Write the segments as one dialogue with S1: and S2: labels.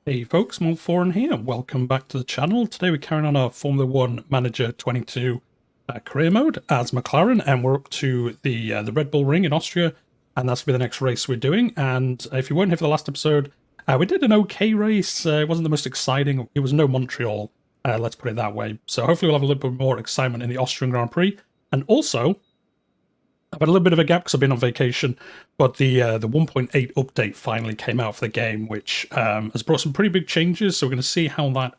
S1: Hey folks, Malforian here. Welcome back to the channel. Today we're carrying on our Formula 1 Manager 22 career mode as McLaren, and we're up to the Red Bull Ring in Austria, and that's going to be the next race we're doing. And if you weren't here for the last episode, we did an okay race. It wasn't the most exciting. It was no Montreal, let's put it that way. So hopefully we'll have a little bit more excitement in the Austrian Grand Prix. And also, I've had a little bit of a gap because I've been on vacation, but the 1.8 update finally came out for the game, which has brought some pretty big changes. So we're going to see how that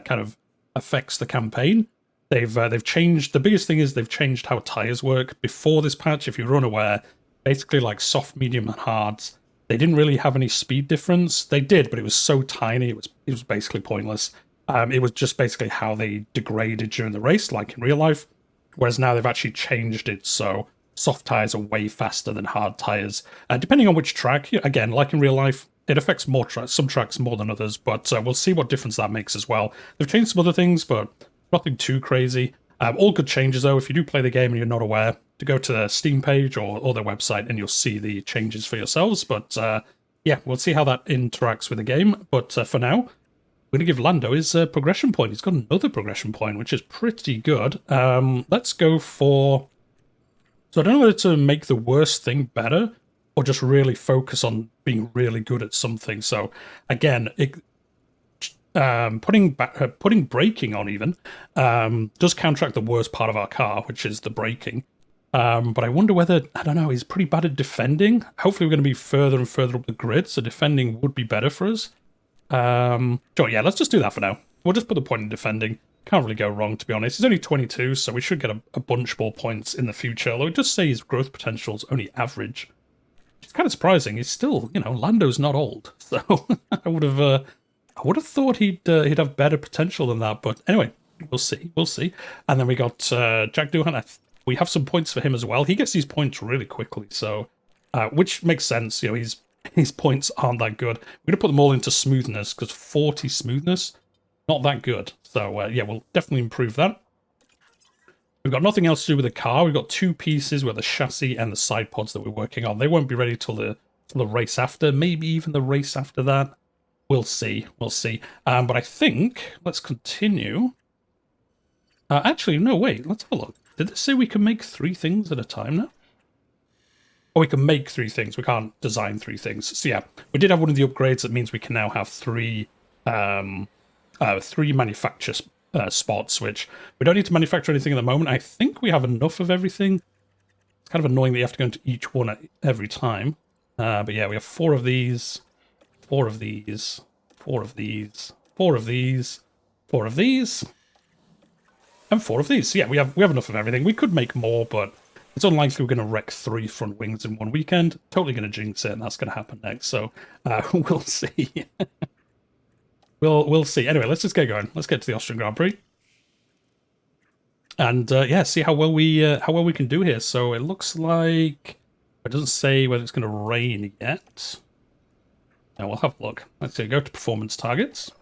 S1: kind of affects the campaign. They've changed. The biggest thing is they've changed how tires work. Before this patch, if you're unaware, basically like soft, medium, and hards, they didn't really have any speed difference. They did, but it was so tiny, it was basically pointless. It was just basically how they degraded during the race, like in real life. Whereas now they've actually changed it so soft tires are way faster than hard tires. Depending on which track, again, like in real life, it affects some tracks more than others, but we'll see what difference that makes as well. They've changed some other things, but nothing too crazy. All good changes, though. If you do play the game and you're not aware, to go to their Steam page or their website and you'll see the changes for yourselves. But yeah, we'll see how that interacts with the game. But for now, we're going to give Lando his progression point. He's got another progression point, which is pretty good. Let's go for... So I don't know whether to make the worst thing better or just really focus on being really good at something. So again, putting braking on even does counteract the worst part of our car, which is the braking. But I wonder whether, I don't know, he's pretty bad at defending. Hopefully we're going to be further and further up the grid, so defending would be better for us. Sure, yeah, let's just do that for now. We'll just put the point in defending. Can't really go wrong, to be honest. He's only 22, so we should get a bunch more points in the future. Although it does say his growth potential is only average. It's kind of surprising. He's still, Lando's not old, so I would have thought he'd have better potential than that. But anyway, we'll see. And then we got Jack Doohan. We have some points for him as well. He gets these points really quickly, so which makes sense. His points aren't that good. We're gonna put them all into smoothness because 40 smoothness, not that good. So yeah, we'll definitely improve that. We've got nothing else to do with the car. We've got two pieces with the chassis and the side pods that we're working on. They won't be ready till the race after, maybe even the race after that. We'll see. But I think let's continue. Actually, no, wait. Let's have a look. Did it say we can make 3 things at a time now? Oh, we can make 3 things. We can't design 3 things. So yeah, we did have one of the upgrades. That means we can now have 3 manufacture spots, which we don't need to manufacture anything at the moment. I think we have enough of everything. It's kind of annoying that you have to go into each one at every time. But yeah, we have 4 of these, 4 of these, 4 of these, 4 of these, 4 of these, and 4 of these. So yeah, we have enough of everything. We could make more, but it's unlikely we're going to wreck 3 front wings in one weekend. Totally going to jinx it, and that's going to happen next. So we'll see. We'll see. Anyway, let's just get going. Let's get to the Austrian Grand Prix, and yeah, see how well we can do here. So it looks like it doesn't say whether it's going to rain yet. Now we'll have a look. Let's go to performance targets.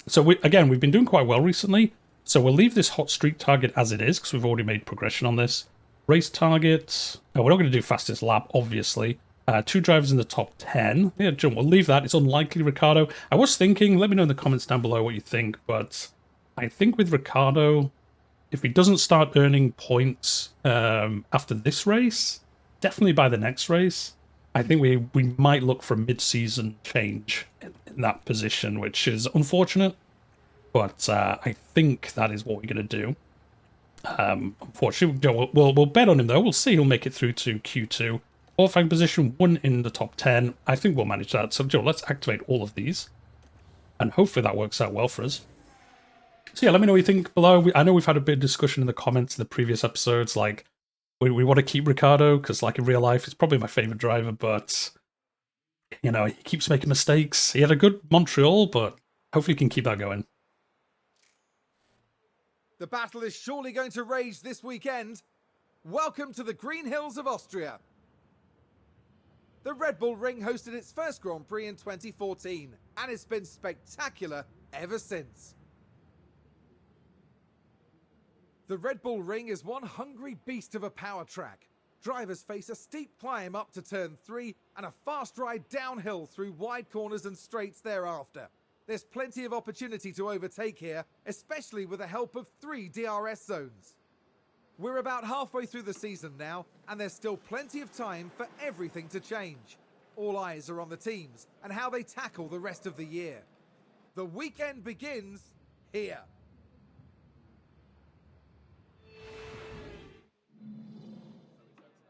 S1: So we've been doing quite well recently. So we'll leave this hot streak target as it is because we've already made progression on this. Race targets. We're not going to do fastest lap, obviously. 2 drivers in the top 10. Yeah, John, we'll leave that. It's unlikely Ricciardo. I was thinking, let me know in the comments down below what you think, but I think with Ricciardo, if he doesn't start earning points after this race, definitely by the next race, I think we might look for a mid-season change in that position, which is unfortunate, but I think that is what we're going to do. Unfortunately, we'll bet on him, though. We'll see he'll make it through to Q2. Qualifying position 1 in the top 10. I think we'll manage that. So, Joe, let's activate all of these. And hopefully that works out well for us. So, yeah, let me know what you think below. I know we've had a bit of discussion in the comments in the previous episodes. Like, we want to keep Ricciardo because, like, in real life, he's probably my favorite driver. But, he keeps making mistakes. He had a good Montreal, but hopefully he can keep that going.
S2: The battle is surely going to rage this weekend. Welcome to the Green Hills of Austria. The Red Bull Ring hosted its first Grand Prix in 2014, and it's been spectacular ever since. The Red Bull Ring is one hungry beast of a power track. Drivers face a steep climb up to turn 3 and a fast ride downhill through wide corners and straights thereafter. There's plenty of opportunity to overtake here, especially with the help of 3 DRS zones. We're about halfway through the season now, and there's still plenty of time for everything to change. All eyes are on the teams and how they tackle the rest of the year. The weekend begins here.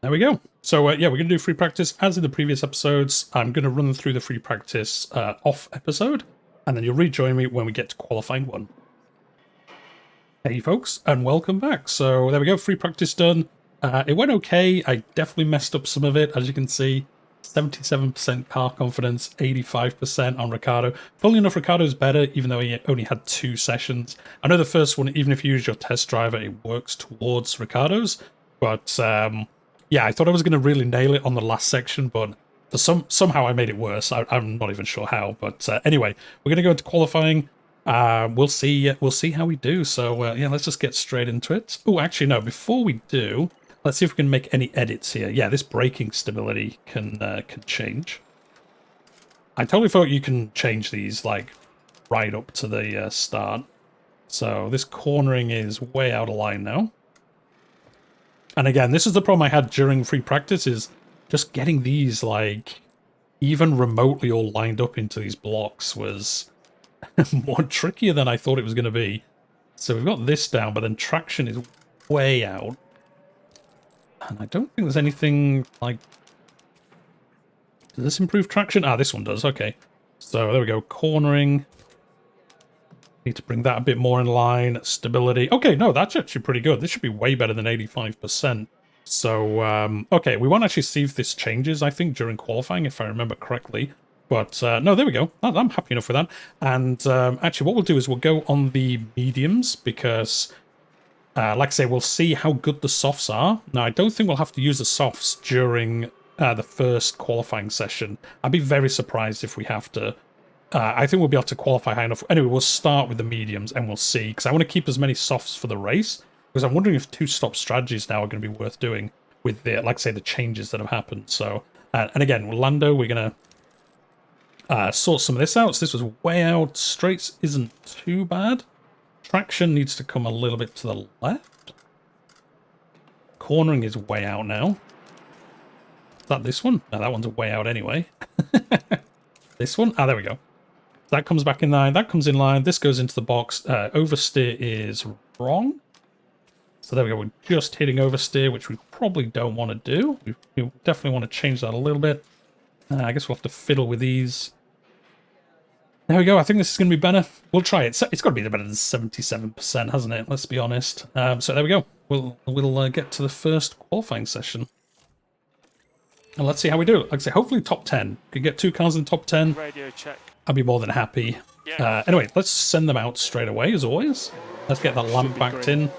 S1: There we go. So yeah, we're going to do free practice as in the previous episodes. I'm going to run through the free practice off episode, and then you'll rejoin me when we get to qualifying 1. Hey folks, and welcome back. So there we go, free practice done. It went okay. I definitely messed up some of it, as you can see. 77% car confidence, 85% on Ricciardo. Funnily enough, Ricciardo's better, even though he only had 2 sessions. I know the first one, even if you use your test driver, it works towards Ricciardo's. But yeah, I thought I was going to really nail it on the last section, but somehow I made it worse. I'm not even sure how. But anyway, we're going to go into qualifying. We'll see how we do. So yeah, let's just get straight into it. Oh, actually, no. Before we do, let's see if we can make any edits here. Yeah, this braking stability can change. I totally thought you can change these like right up to the start. So this cornering is way out of line now. And again, this is the problem I had during free practice, is just getting these like even remotely all lined up into these blocks was more trickier than I thought it was going to be. So we've got this down, but then traction is way out. And I don't think there's anything like... Does this improve traction? Ah, this one does. Okay. So there we go. Cornering. Need to bring that a bit more in line. Stability. Okay, no, that's actually pretty good. This should be way better than 85%. So, okay, we won't actually see if this changes, I think, during qualifying, if I remember correctly. But, no, there we go. I'm happy enough with that. And, actually, what we'll do is we'll go on the mediums, because, like I say, we'll see how good the softs are. Now, I don't think we'll have to use the softs during the first qualifying session. I'd be very surprised if we have to. I think we'll be able to qualify high enough. Anyway, we'll start with the mediums and we'll see, because I want to keep as many softs for the race, because I'm wondering if 2-stop strategies now are going to be worth doing with the, like I say, the changes that have happened. So, and again, Lando, we're going to sort some of this out. So this was way out. Straights isn't too bad. Traction needs to come a little bit to the left. Cornering is way out now. Is that this one? No, that one's way out anyway. This one? Ah, there we go. That comes back in line. That comes in line. This goes into the box. Oversteer is wrong. So there we go. We're just hitting oversteer, which we probably don't want to do. We definitely want to change that a little bit. I guess we'll have to fiddle with these. There we go. I think this is going to be better. We'll try it. It's got to be better than 77%, hasn't it? Let's be honest. So there we go. We'll get to the first qualifying session. And let's see how we do. Like I say, hopefully top 10. Could get 2 cars in top 10.
S3: Radio check.
S1: I'd be more than happy.
S3: Yeah.
S1: Anyway, let's send them out straight away, as always. Let's get that lamp banked in.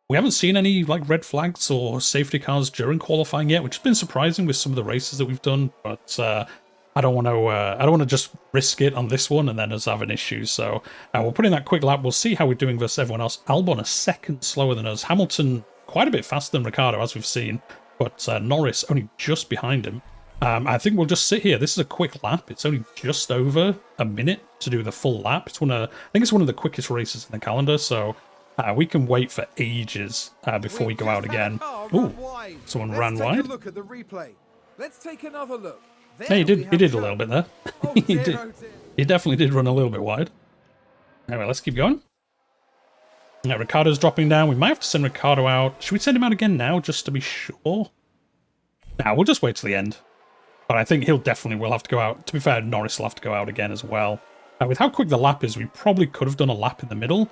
S1: We haven't seen any like red flags or safety cars during qualifying yet, which has been surprising with some of the races that we've done. But I don't want to just risk it on this one and then us have an issue. So we'll put in that quick lap. We'll see how we're doing versus everyone else. Albon a second slower than us. Hamilton quite a bit faster than Ricciardo, as we've seen, but Norris only just behind him. I think we'll just sit here. This is a quick lap. It's only just over a minute to do the full lap. I think it's one of the quickest races in the calendar, so we can wait for ages before we go out again. Ooh, someone ran wide.
S2: Look at the replay. Let's take another look.
S1: Hey, he did a little bit there. He definitely did run a little bit wide. Anyway, let's keep going. Now, Ricciardo's dropping down. We might have to send Ricciardo out. Should we send him out again now, just to be sure? Nah, we'll just wait till the end. But I think he'll definitely will have to go out. To be fair, Norris will have to go out again as well. With how quick the lap is, we probably could have done a lap in the middle.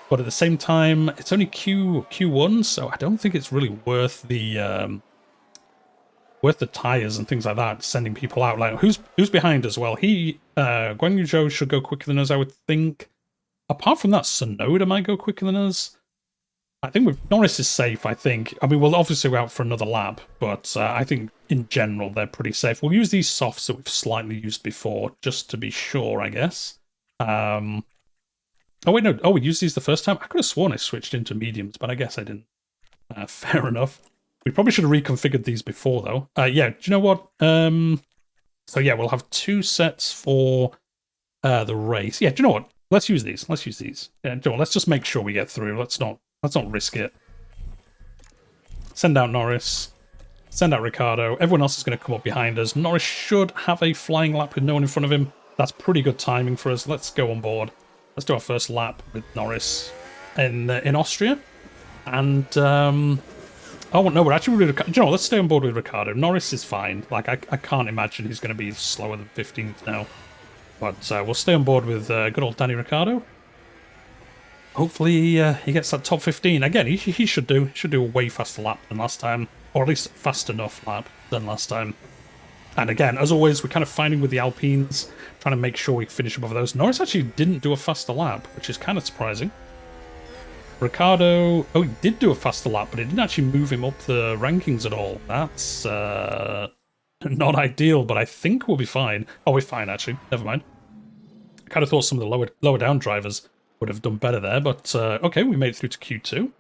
S1: But at the same time, it's only Q1, so I don't think it's really worth the tires and things like that, sending people out. Like, who's behind as well? Guan Yu Zhou should go quicker than us, I would think. Apart from that, Sonoda might go quicker than us. I think Norris is safe, I think. I mean, we'll obviously go out for another lap, but I think in general they're pretty safe. We'll use these softs that we've slightly used before, just to be sure, I guess. Oh, wait, no. Oh, we used these the first time? I could have sworn I switched into mediums, but I guess I didn't. Fair enough. We probably should have reconfigured these before, though. Yeah, do you know what? So yeah, we'll have 2 sets for the race. Yeah, do you know what? Let's use these. Let's use these. Yeah, do you know what? Let's just make sure we get through. Let's not risk it. Send out Norris. Send out Ricciardo. Everyone else is going to come up behind us. Norris should have a flying lap with no one in front of him. That's pretty good timing for us. Let's go on board. Let's do our first lap with Norris in Austria. And, oh, no, we're actually really... Do you know, let's stay on board with Ricciardo. Norris is fine. Like, I can't imagine he's going to be slower than 15th now. But we'll stay on board with good old Danny Ricciardo. Hopefully he gets that top 15. Again, he should do. He should do a way faster lap than last time. Or at least fast enough lap than last time. And again, as always, we're kind of fighting with the Alpines, trying to make sure we finish above those. Norris actually didn't do a faster lap, which is kind of surprising. Ricciardo, oh, he did do a faster lap, but it didn't actually move him up the rankings at all. That's not ideal, but I think we'll be fine. Oh, we're fine, actually. Never mind. I kind of thought some of the lower down drivers would have done better there, but okay, we made it through to Q2.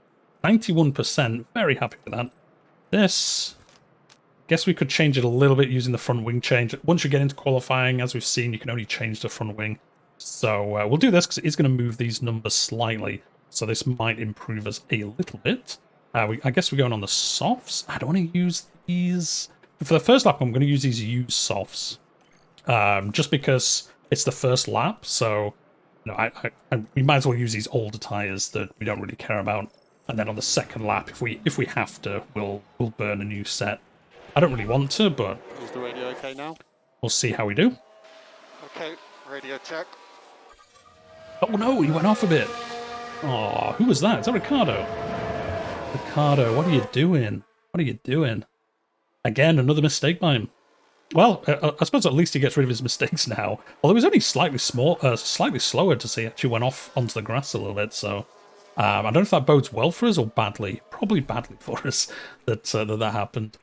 S1: 91%, very happy with that. This, guess we could change it a little bit using the front wing change. Once you get into qualifying, as we've seen, you can only change the front wing. So we'll do this because it is going to move these numbers slightly. So this might improve us a little bit. I guess we're going on the softs. I don't want to use these. For the first lap, I'm going to use these used softs. Just because it's the first lap. So you know, we might as well use these older tyres that we don't really care about. And then on the second lap, if we have to, we'll burn a new set. I don't really want to, but
S3: Is the radio okay now?
S1: We'll see how we do.
S3: Okay, radio check.
S1: Oh no, he went off a bit. Oh, who was that? Is that Ricciardo? Ricciardo, what are you doing? What are you doing? Again, another mistake by him. Well, I suppose at least he gets rid of his mistakes now. Although it was only slightly slower to see. Actually went off onto the grass a little bit, so... I don't know if that bodes well for us or badly. Probably badly for us that that happened.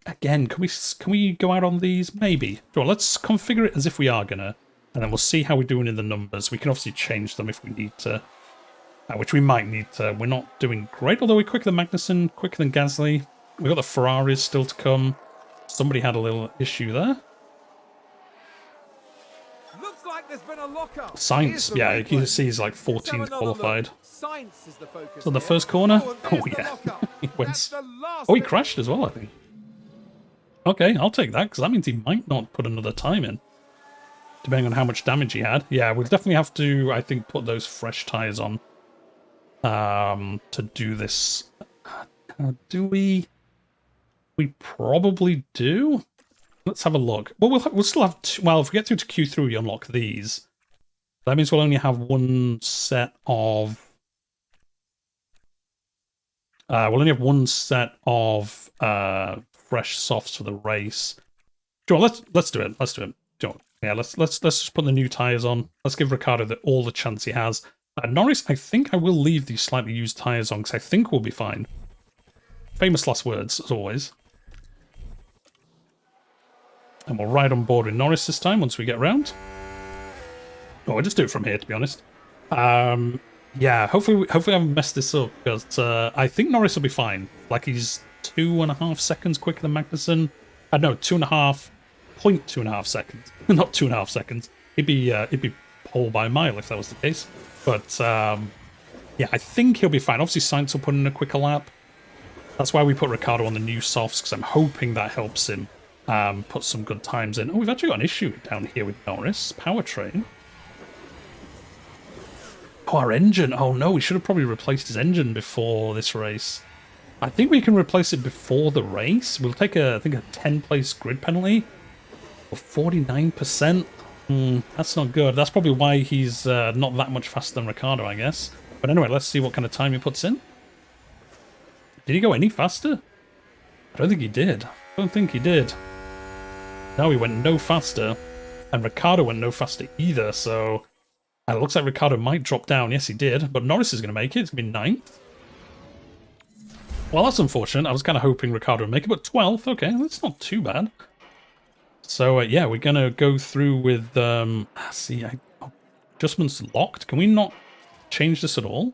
S1: Again, can we go out on these? Maybe. Well, let's configure it as if we are gonna, and then we'll see how we're doing in the numbers. We can obviously change them if we need to, which we might need to. We're not doing great, although we're quicker than Magnussen, quicker than Gasly. We've got the Ferraris still to come. Somebody had a little issue there.
S2: Looks like there's been a lockup.
S1: Sainz, yeah, you can see he's like 14th qualified.
S2: Sainz is the focus.
S1: So the
S2: here.
S1: first corner?
S2: Oh,
S1: Oh yeah. He went.
S2: That's the last
S1: Oh, he
S2: bit.
S1: crashed as well, I think. Okay, I'll take that, because that means he might not put another time in. Depending on how much damage he had. Yeah, we'll definitely have to, I think, put those fresh tyres on. To do this. Do we? We probably do. Let's have a look. Well, we'll still have... Well, if we get through to Q3, we unlock these. That means we'll only have one set of... we'll only have one set of fresh softs for the race. Joe, let's do it. Let's do it. Joe, yeah, let's just put the new tyres on. Let's give Ricciardo all the chance he has. Norris, I think I will leave these slightly used tyres on because I think we'll be fine. Famous last words, as always. And we'll ride on board with Norris this time once we get around. Oh, we'll just do it from here, to be honest. Yeah, hopefully I haven't messed this up, because I think Norris will be fine. Like, he's 2.5 seconds quicker than Magnussen. No, 0.2.5 seconds. Not 2.5 seconds. He'd be pole by a mile if that was the case. But, yeah, I think he'll be fine. Obviously, Sainz will put in a quicker lap. That's why we put Ricciardo on the new softs, because I'm hoping that helps him put some good times in. Oh, we've actually got an issue down here with Norris. Powertrain. Oh, our engine. Oh, no, we should have probably replaced his engine before this race. I think we can replace it before the race. We'll take, I think, a 10-place grid penalty. Or 49%. That's not good. That's probably why he's not that much faster than Ricciardo, I guess. But anyway, let's see what kind of time he puts in. Did he go any faster? I don't think he did. I don't think he did. No, he went no faster. And Ricciardo went no faster either, so... it looks like Ricciardo might drop down. Yes, he did. But Norris is going to make it. It's going to be 9th. Well, that's unfortunate. I was kind of hoping Ricciardo would make it, but 12th. Okay, that's not too bad. So, yeah, we're going to go through with... adjustments locked. Can we not change this at all?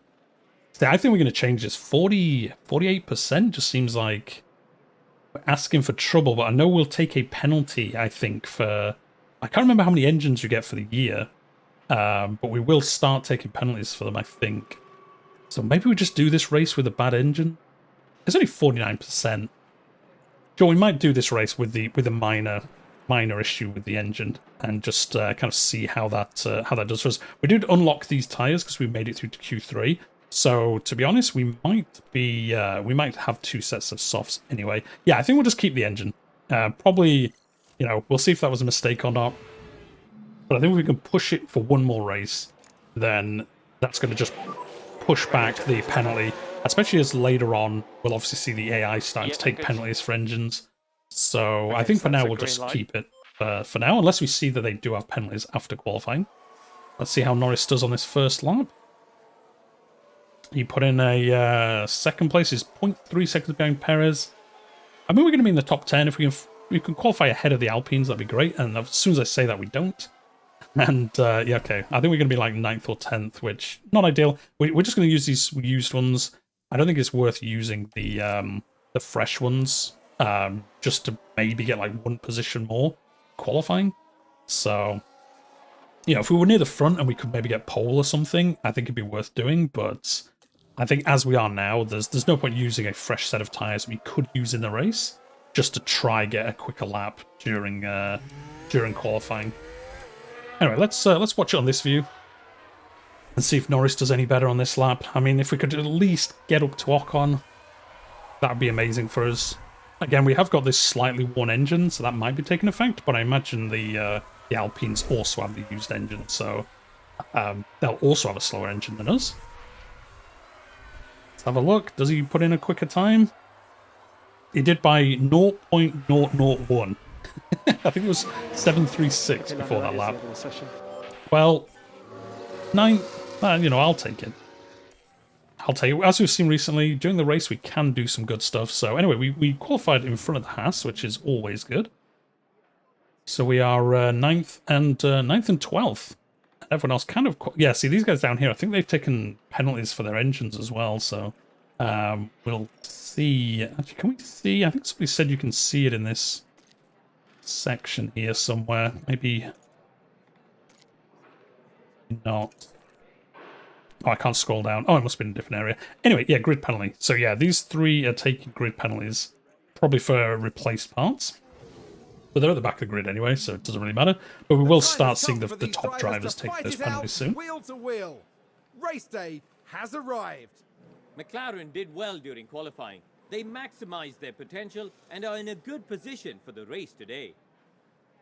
S1: See, I think we're going to change this. 48% just seems like... asking for trouble, but I know we'll take a penalty, I think, for... I can't remember how many engines you get for the year, but we will start taking penalties for them, I think. So maybe we just do this race with a bad engine. It's only 49%. Joe, we might do this race with a minor issue with the engine and just kind of see how that does for us. We did unlock these tires because we made it through to Q3. So to be honest, we might have 2 sets of softs anyway. Yeah, I think we'll just keep the engine. Probably, you know, we'll see if that was a mistake or not. But I think if we can push it for one more race, then that's going to just push back the penalty, especially as later on we'll obviously see the AI starting to take penalties for engines. So I think for now we'll just keep it for now, unless we see that they do have penalties after qualifying. Let's see how Norris does on this first lap. He put in a second place, is 0.3 seconds behind Perez. I mean, we're going to be in the top 10. If we can qualify ahead of the Alpines, that'd be great. And as soon as I say that, we don't. And yeah, okay. I think we're going to be like 9th or 10th, which not ideal. We're just going to use these used ones. I don't think it's worth using the fresh ones just to maybe get like 1 position more qualifying. So, you know, if we were near the front and we could maybe get pole or something, I think it'd be worth doing. But I think as we are now, there's no point using a fresh set of tires we could use in the race just to try get a quicker lap during qualifying. Anyway, let's watch it on this view and see if Norris does any better on this lap. I mean, if we could at least get up to Ocon, that'd be amazing for us. Again, we have got this slightly worn engine, so that might be taking effect, but I imagine the Alpines also have the used engine, so they'll also have a slower engine than us. Let's have a look. Does he put in a quicker time? He did by 0.001. I think it was 736 before that lap. Well, 9th, you know, I'll take it. I'll tell you, as we've seen recently, during the race we can do some good stuff. So anyway, we qualified in front of the Haas, which is always good. So we are 9th and 12th. Everyone else kind of... Yeah, see, these guys down here, I think they've taken penalties for their engines as well. So we'll see. Actually, can we see? I think somebody said you can see it in this section here somewhere. Maybe not. Oh, I can't scroll down. Oh, it must have been in a different area. Anyway, yeah, grid penalty. So yeah, these 3 are taking grid penalties, probably for replaced parts. But they're at the back of the grid anyway, so it doesn't really matter. But we will start seeing the top drivers take those penalties soon.
S2: Wheel to wheel. Race day has arrived.
S4: McLaren did well during qualifying. They maximized their potential and are in a good position for the race today.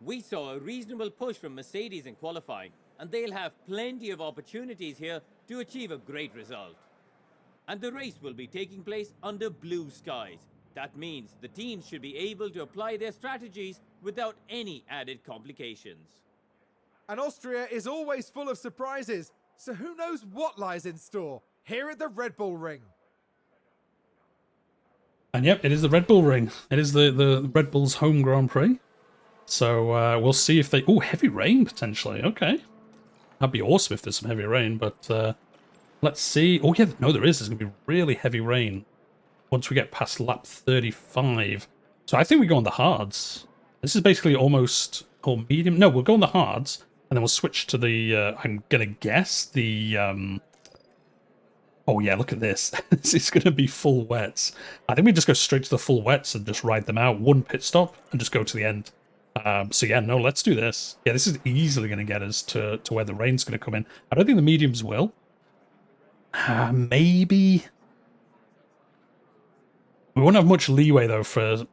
S4: We saw a reasonable push from Mercedes in qualifying, and they'll have plenty of opportunities here to achieve a great result. And the race will be taking place under blue skies. That means the teams should be able to apply their strategies without any added complications.
S2: And Austria is always full of surprises, so who knows what lies in store here at the Red Bull Ring.
S1: And yep, it is the Red Bull Ring. It is the Red Bull's home Grand Prix. So we'll see if they... Oh, heavy rain, potentially. Okay. That'd be awesome if there's some heavy rain, but let's see. Oh, yeah, no, there is. There's going to be really heavy rain once we get past lap 35. So I think we go on the hards. This is basically almost... or medium. No, we'll go on the hards, and then we'll switch to the... I'm going to guess the... Oh, yeah, look at this. This is going to be full wets. I think we just go straight to the full wets and just ride them out. 1 pit stop and just go to the end. So yeah, no, let's do this. Yeah, this is easily going to get us to where the rain's going to come in. I don't think the mediums will. Maybe. We won't have much leeway, though, for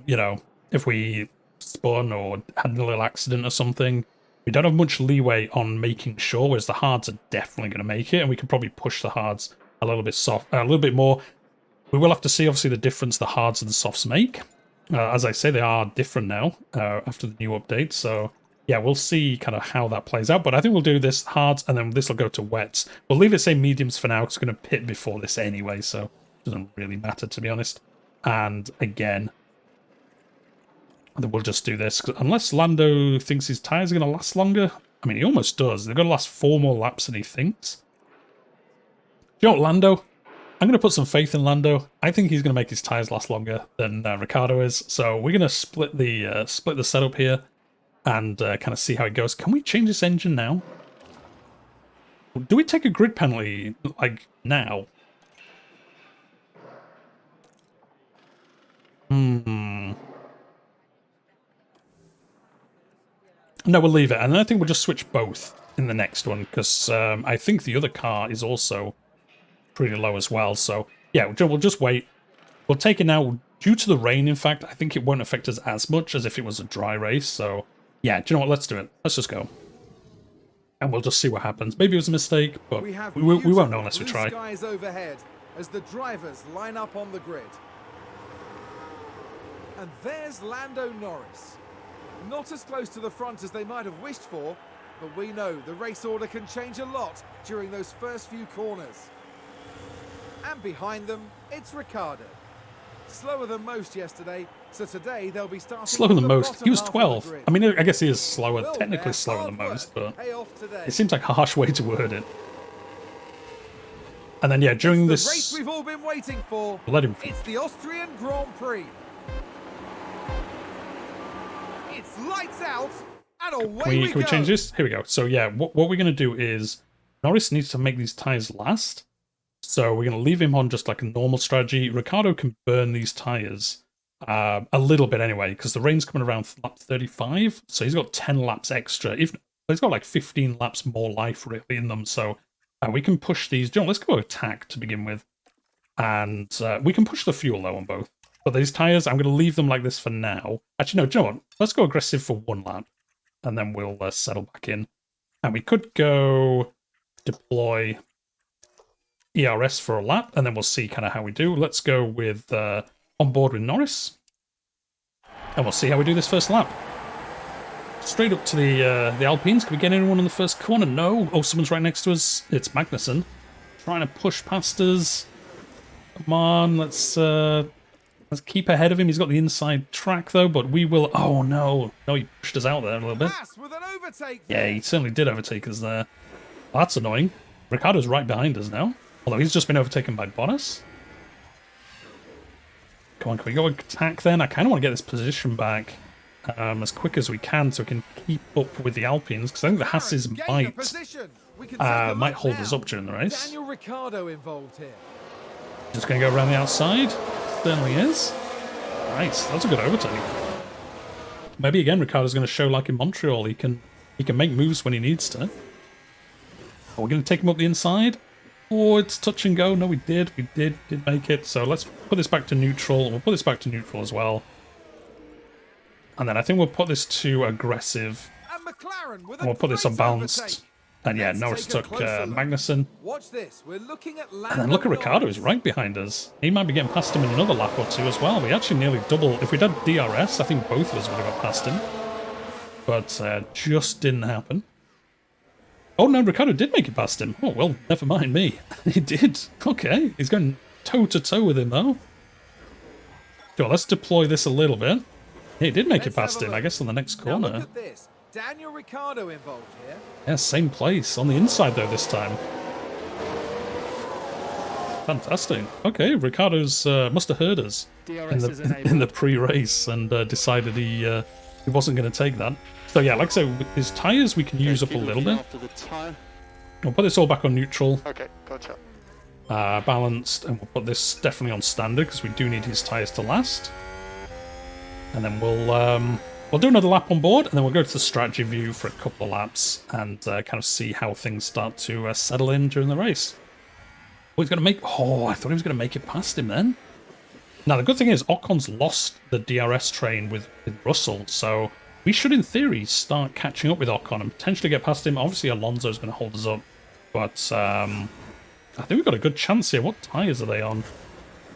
S1: you know, if we spun or had a little accident or something. We don't have much leeway on making sure, whereas the hards are definitely going to make it, and we can probably push the hards a little bit a little bit more. We will have to see, obviously, the difference the hards and the softs make. As I say, they are different now after the new update, so yeah, we'll see kind of how that plays out. But I think we'll do this hards, and then this will go to wets. We'll leave it say mediums for now, because we're going to pit before this anyway, so it doesn't really matter, to be honest. And again, we'll just do this, unless Lando thinks his tyres are going to last longer. I mean, he almost does. They're going to last 4 more laps than he thinks. You know what, Lando? I'm going to put some faith in Lando. I think he's going to make his tyres last longer than Ricciardo is. So we're going to split the setup here and kind of see how it goes. Can we change this engine now? Do we take a grid penalty, like, now? No, we'll leave it. And I think we'll just switch both in the next one, because I think the other car is also pretty low as well. So, yeah, we'll just wait. We'll take it now. Due to the rain, in fact, I think it won't affect us as much as if it was a dry race. So, yeah, do you know what? Let's do it. Let's just go. And we'll just see what happens. Maybe it was a mistake, but we won't know unless we try.
S2: Skies overhead as the drivers line up on the grid. And there's Lando Norris. Not as close to the front as they might have wished for, but we know the race order can change a lot during those first few corners. And behind them, it's Ricciardo. Slower than most yesterday, so today they'll be starting
S1: slower than most. He was 12.
S2: I
S1: I mean, I guess he is slower, technically slower than most, but it seems like a harsh way to word it. And then, yeah, during this
S2: race we've all been waiting for,
S1: let him.
S2: It's the Austrian Grand Prix. It's lights out, and away we go.
S1: Can we change this? Here we go. So yeah, what we're going to do is Norris needs to make these tyres last. So we're going to leave him on just like a normal strategy. Ricciardo can burn these tyres a little bit anyway, because the rain's coming around lap 35. So he's got 10 laps extra. He's got like 15 laps more life really in them. So we can push these. John, let's go attack to begin with. And we can push the fuel though on both. But these tyres, I'm going to leave them like this for now. Actually, no, do you know what? Let's go aggressive for one lap. And then we'll settle back in. And we could go deploy ERS for a lap, and then we'll see kind of how we do. Let's go with on board with Norris, and we'll see how we do this first lap. Straight up to the Alpines. Can we get anyone in the first corner? No. Oh, someone's right next to us. It's Magnussen trying to push past us. Come on, let's keep ahead of him. He's got the inside track though, but we will. Oh no, he pushed us out there a little bit.
S2: With an overtake
S1: yeah, he certainly did overtake us there. Well, that's annoying. Ricciardo's right behind us now. Although he's just been overtaken by Bottas. Come on, can we go attack then? I kind of want to get this position back as quick as we can so we can keep up with the Alpines, because I think the Hasses might hold us up during the race.
S2: Daniel Ricciardo involved here.
S1: Just going to go around the outside. Certainly is. Nice, that's a good overtake. Maybe again Ricciardo's going to show like in Montreal. He can make moves when he needs to. Are we going to take him up the inside? Oh, it's touch and go. No, we did make it. So let's put this back to neutral. We'll put this back to neutral as well. And then I think we'll put this to aggressive.
S2: And McLaren with
S1: and we'll put this on balanced. And yeah, Norris took Magnussen.
S2: Watch this. We're looking at
S1: and then look at Ricciardo, who's right behind us. He might be getting past him in another lap or two as well. We actually nearly double. If we'd had DRS, I think both of us would have got past him. But just didn't happen. Oh no, Ricciardo did make it past him. Oh well, never mind me. He did. Okay, he's going toe-to-toe with him though. Sure, let's deploy this a little bit. He did make it past him, I guess, on the next corner.
S2: Now look at this. Daniel Ricciardo involved here.
S1: Yeah, same place. On the inside though this time. Fantastic. Okay, Ricciardo's must have heard us in the pre-race and decided he wasn't going to take that. So yeah, like I said, with his tyres we can use up a little bit. We'll put this all back on neutral.
S3: Okay, gotcha.
S1: Balanced, and we'll put this definitely on standard because we do need his tyres to last. And then we'll do another lap on board, and then we'll go to the strategy view for a couple of laps and kind of see how things start to settle in during the race. Oh, he's going to make... Oh, I thought he was going to make it past him then. Now, the good thing is Ocon's lost the DRS train with Russell, so we should, in theory, start catching up with Ocon and potentially get past him. Obviously, Alonso's going to hold us up, but I think we've got a good chance here. What tyres are they on?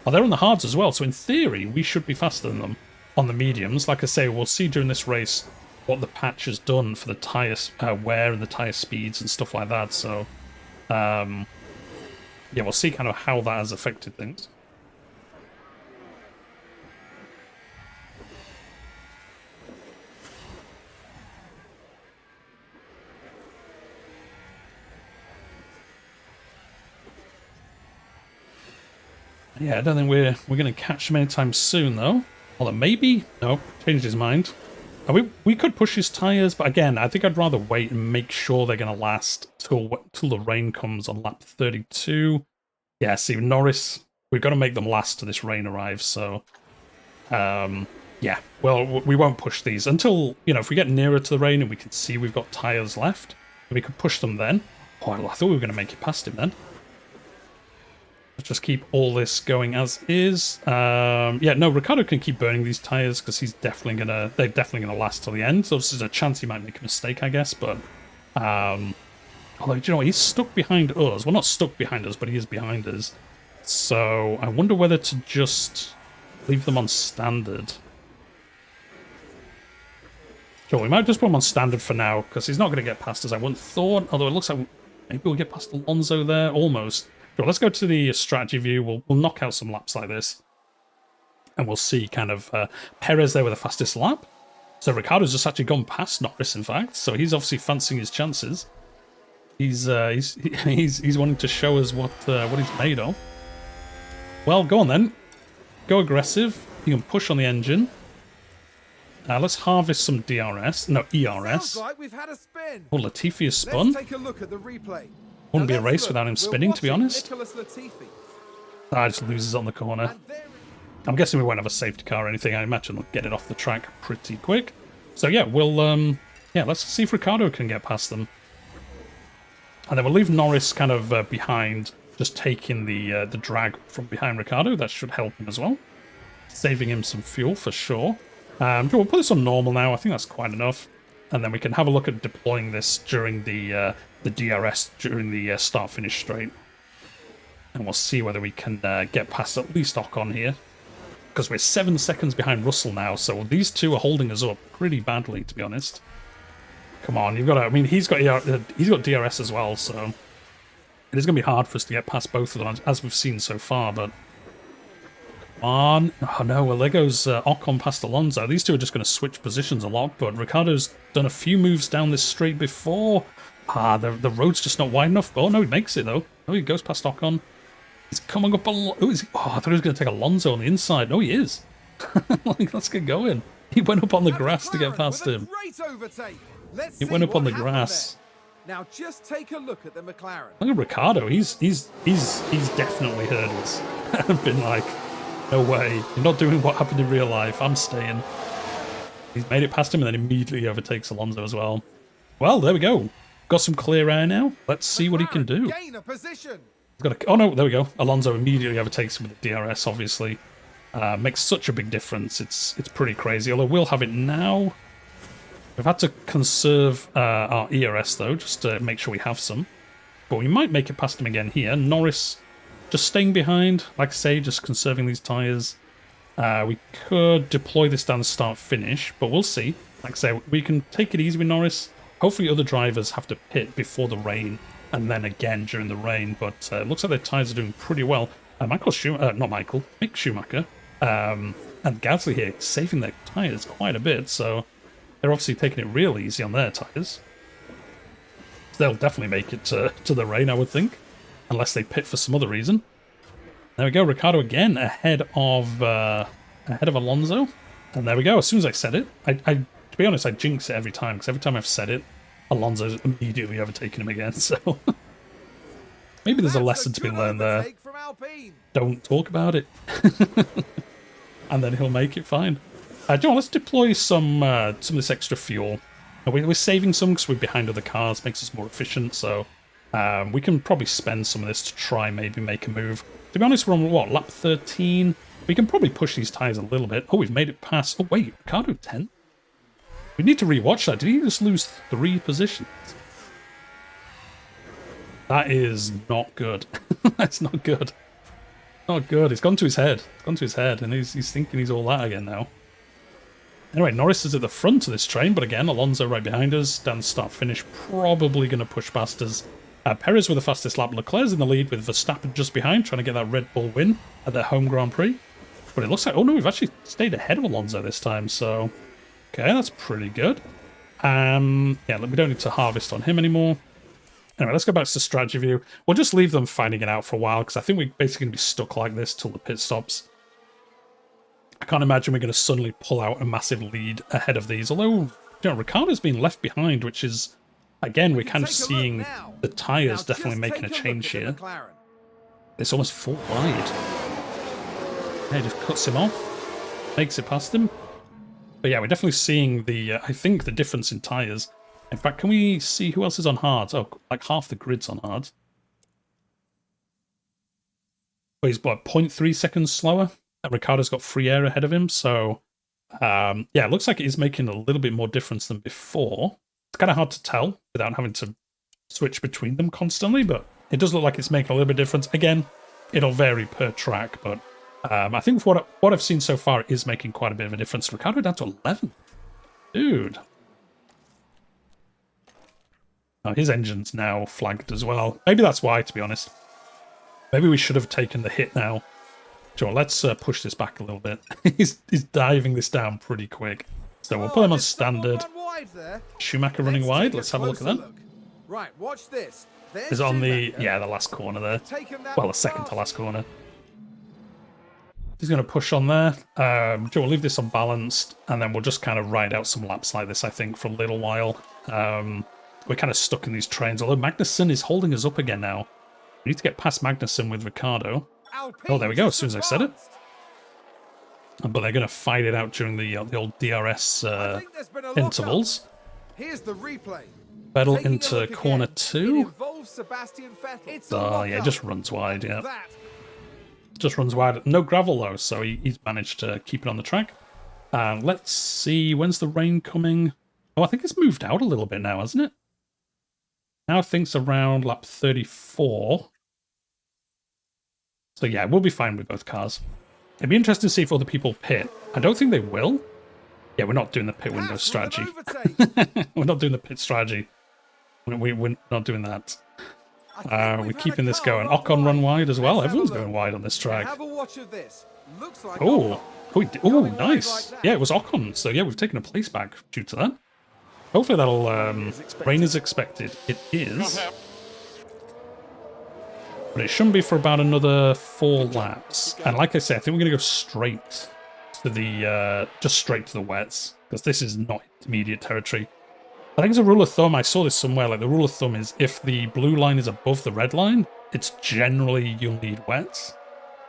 S1: Oh, they're on the hards as well, so in theory, we should be faster than them on the mediums. Like I say, we'll see during this race what the patch has done for the tyre wear and the tyre speeds and stuff like that, so yeah, we'll see kind of how that has affected things. Yeah, I don't think we're going to catch him anytime soon, though. Although maybe... No, changed his mind. We could push his tyres, but again, I think I'd rather wait and make sure they're going to last till the rain comes on lap 32. Yeah, see, Norris, we've got to make them last till this rain arrives, so... yeah, well, we won't push these until, you know, if we get nearer to the rain and we can see we've got tyres left, we could push them then. Oh, I thought we were going to make it past him then. Let's just keep all this going as is. Yeah, no, Ricciardo can keep burning these tyres because they're definitely gonna last till the end. So there's a chance he might make a mistake, I guess. But although, do you know what? He's stuck behind us. Well, not stuck behind us, but he is behind us. So I wonder whether to just leave them on standard. Sure, we might just put him on standard for now because he's not going to get past us. I wouldn't thought. Although it looks like maybe we'll get past Alonso there almost. Sure, let's go to the strategy view. We'll knock out some laps like this. And we'll see kind of Perez there with the fastest lap. So Ricciardo's just actually gone past Norris, in fact. So he's obviously fancying his chances. He's wanting to show us what he's made of. Well, go on then. Go aggressive. You can push on the engine. Let's harvest some DRS. No, ERS.
S2: Sounds like we've had a spin.
S1: Oh, Latifi has spun.
S2: Let's take a look at the replay.
S1: Wouldn't be a race without him spinning, to be honest. Just loses on the corner. I'm guessing we won't have a safety car or anything. I imagine we'll get it off the track pretty quick. So yeah, let's see if Ricciardo can get past them. And then we'll leave Norris kind of behind, just taking the drag from behind Ricciardo. That should help him as well. Saving him some fuel for sure. We'll put this on normal now. I think that's quite enough. And then we can have a look at deploying this during the DRS during the start-finish straight. And we'll see whether we can get past at least Ocon here. Because we're 7 seconds behind Russell now, so these two are holding us up pretty badly, to be honest. Come on, you've got to... I mean, he's got DRS as well, so... It is going to be hard for us to get past both of them, as we've seen so far, but... Come on. Oh no, well there goes Ocon past Alonso. These two are just going to switch positions a lot, but Ricciardo's done a few moves down this straight before... the road's just not wide enough. Oh, no, he makes it, though. Oh, he goes past Ocon. He's coming up... Oh, I thought he was going to take Alonso on the inside. No, he is. Like, let's get going. He went up on the grass to get past him. He went up on the grass.
S2: Now, just take a look at the McLaren.
S1: Look at Ricciardo. He's definitely heard us. And been like, no way. You're not doing what happened in real life. I'm staying. He's made it past him and then immediately overtakes Alonso as well. Well, there we go. Got some clear air now. Let's see what he can do.
S2: Gain a position.
S1: Oh no, there we go. Alonso immediately overtakes him with the DRS, obviously. Makes such a big difference. It's pretty crazy. Although we'll have it now. We've had to conserve our ERS, though, just to make sure we have some. But we might make it past him again here. Norris just staying behind. Like I say, just conserving these tyres. We could deploy this down the start-finish, but we'll see. Like I say, we can take it easy with Norris. Hopefully other drivers have to pit before the rain, and then again during the rain, but it looks like their tyres are doing pretty well. Mick Schumacher, and Gasly here saving their tyres quite a bit, so they're obviously taking it real easy on their tyres. They'll definitely make it to the rain, I would think, unless they pit for some other reason. There we go, Ricciardo again ahead of Alonso, and there we go. As soon as I said it, to be honest, I jinx it every time, because every time I've said it, Alonso's immediately overtaken him again, so... Maybe there's a lesson to be learned there. Don't talk about it. And then he'll make it fine. John, let's deploy some of this extra fuel. We're saving some because we're behind other cars, makes us more efficient, so... we can probably spend some of this to try maybe make a move. To be honest, we're on, what, lap 13? We can probably push these tyres a little bit. Oh, we've made it past... Oh, wait, Ricciardo 10? We need to rewatch that. Did he just lose 3 positions? That is not good. That's not good. Not good. It's gone to his head. It's gone to his head, and he's thinking he's all that again now. Anyway, Norris is at the front of this train, but again, Alonso right behind us. Down start-finish, probably going to push past us. Perez with the fastest lap. Leclerc's in the lead with Verstappen just behind, trying to get that Red Bull win at their home Grand Prix. But it looks like... Oh no, we've actually stayed ahead of Alonso this time, so... Okay, that's pretty good. Yeah, we don't need to harvest on him anymore. Anyway, let's go back to strategy view. We'll just leave them fighting it out for a while, because I think we're basically going to be stuck like this till the pit stops. I can't imagine we're going to suddenly pull out a massive lead ahead of these. Although, you know, Ricciardo's been left behind, which is, again, we're kind of seeing the tyres definitely making a change here. It's almost full wide. Yeah, just cuts him off, makes it past him. But yeah, we're definitely seeing the, I think, the difference in tyres. In fact, can we see who else is on hards? Oh, like half the grid's on hards. But he's, what, 0.3 seconds slower? Ricciardo's got free air ahead of him, so yeah, it looks like it is making a little bit more difference than before. It's kind of hard to tell without having to switch between them constantly, but it does look like it's making a little bit of difference. Again, it'll vary per track, but I think what I've seen so far is making quite a bit of a difference. Ricciardo down to 11. Dude. Oh, his engine's now flagged as well. Maybe that's why, to be honest. Maybe we should have taken the hit now. Sure, let's push this back a little bit. he's diving this down pretty quick. So we'll put him on standard. Schumacher running wide. Let's have a look at that.
S2: Right, watch this.
S1: Is on the, yeah, the last corner there. Well, the second to last corner. He's going to push on there. We'll leave this unbalanced, and then we'll just kind of ride out some laps like this, I think, for a little while. We're kind of stuck in these trains, although Magnussen is holding us up again now. We need to get past Magnussen with Ricciardo. Oh, there we go, as soon as I said it. But they're going to fight it out during the old DRS intervals.
S2: Here's the replay.
S1: Vettel into corner 2. Oh, yeah, just runs wide, yeah. Just runs wide. No gravel, though, so he's managed to keep it on the track. Let's see, when's the rain coming? Oh, I think it's moved out a little bit now, hasn't it? Now I think it's around lap 34. So yeah, we'll be fine with both cars. It'd be interesting to see if other people pit. I don't think they will. Yeah, we're not doing the pit window strategy. We're not doing the pit strategy. We're not doing that. We're keeping this going. Ocon run wide as well. Everyone's going wide on this track. Oh, nice. Yeah, it was Ocon. So yeah, we've taken a place back due to that. Hopefully that'll rain as expected. It is. But it shouldn't be for about another 4 laps. And like I say, I think we're going to go straight to the, just straight to the wets. Because this is not intermediate territory. I think as a rule of thumb, I saw this somewhere, like the rule of thumb is if the blue line is above the red line, it's generally you'll need wets.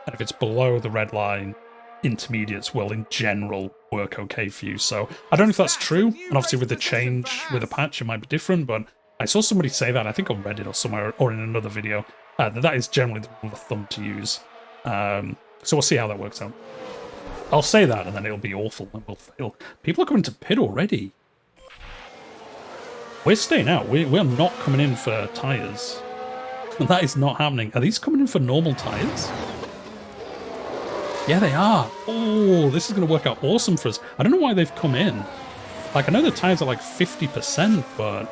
S1: And if it's below the red line, intermediates will in general work okay for you. So I don't know if that's true. And obviously with the change, with the patch, it might be different. But I saw somebody say that, I think on Reddit or somewhere, or in another video, that is generally the rule of thumb to use. So we'll see how that works out. I'll say that and then it'll be awful and we'll fail. People are coming to pit already. We're staying out. We're not coming in for tyres. That is not happening. Are these coming in for normal tyres? Yeah, they are. Oh, this is going to work out awesome for us. I don't know why they've come in. Like, I know the tyres are like 50%, but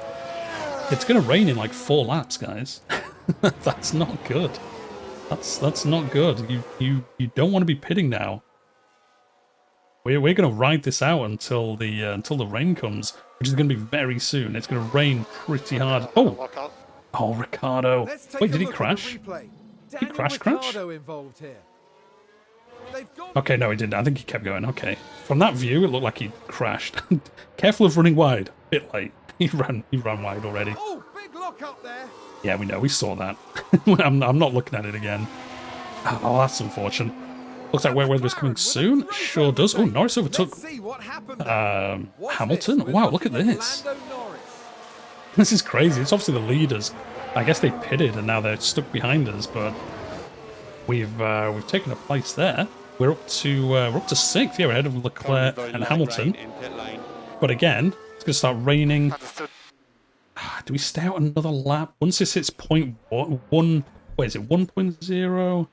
S1: it's going to rain in like 4 laps, guys. That's not good. That's not good. You don't want to be pitting now. We're going to ride this out until the rain comes, which is going to be very soon. It's going to rain pretty hard. Oh, Ricciardo. Wait, did he crash? Did he crash? Okay, no, he didn't. I think he kept going. Okay. From that view, it looked like he crashed. Careful of running wide. Bit late. He ran wide already.
S2: Oh, big lock up there.
S1: Yeah, we know. We saw that. I'm not looking at it again. Oh, that's unfortunate. Looks like wet weather is coming soon. Sure does. Oh, Norris overtook Hamilton. Wow, look at this. This is crazy. It's obviously the leaders. I guess they pitted and now they're stuck behind us, but we've taken a place there. We're up to 6th. Yeah, we're ahead of Leclerc and Hamilton. But again, it's gonna start raining. Do we stay out another lap? Once this hits 0.1, what is it, 1.0?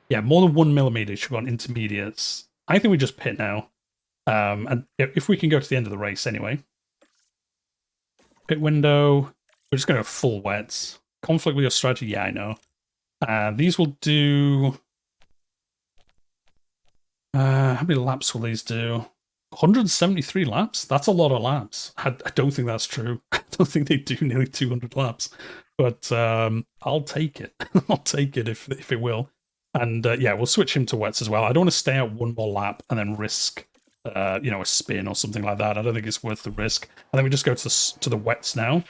S1: Yeah, more than 1 millimeter should go on intermediates. I think we just pit now. And if we can go to the end of the race anyway. Pit window. We're just going to go full wets. Conflict with your strategy, yeah, I know. These will do... how many laps will these do? 173 laps? That's a lot of laps. I don't think that's true. I don't think they do nearly 200 laps, but I'll take it. I'll take it if it will. And yeah, we'll switch him to wets as well. I don't want to stay out one more lap and then risk, you know, a spin or something like that. I don't think it's worth the risk. And then we just go to the wets now.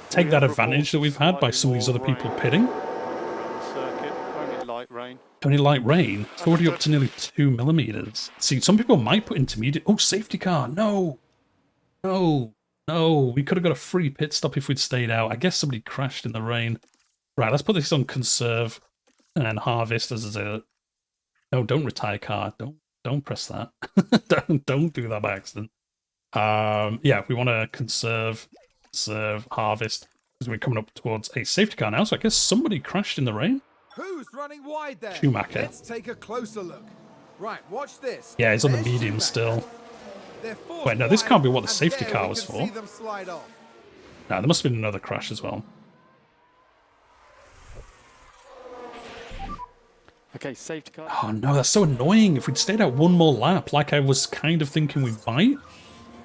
S1: Take that advantage that we've had by some of these other people pitting.
S3: Circuit, only light rain.
S1: Only light rain. It's already up to nearly 2 millimeters. See, some people might put intermediate. Oh, safety car. No. No. No. We could have got a free pit stop if we'd stayed out. I guess somebody crashed in the rain. Right, let's put this on conserve and harvest as a... No, don't retire car. Don't press that. don't do that by accident. Yeah, we want to conserve, harvest, because we're coming up towards a safety car now. So I guess somebody crashed in the rain.
S2: Who's running wide there?
S1: Schumacher.
S2: Let's take a closer look. Right, watch this.
S1: Yeah, he's on the
S2: There's
S1: medium
S2: Schumacher.
S1: still.
S2: They're forced
S1: Wait, no, this
S2: wide,
S1: can't be what the
S2: and
S1: safety
S2: there
S1: car
S2: we
S1: was
S2: can
S1: for.
S2: see them slide off.
S1: No, there must have been another crash as well.
S3: Okay, safety car.
S1: Oh no, that's so annoying. If we'd stayed out one more lap, like I was kind of thinking we might,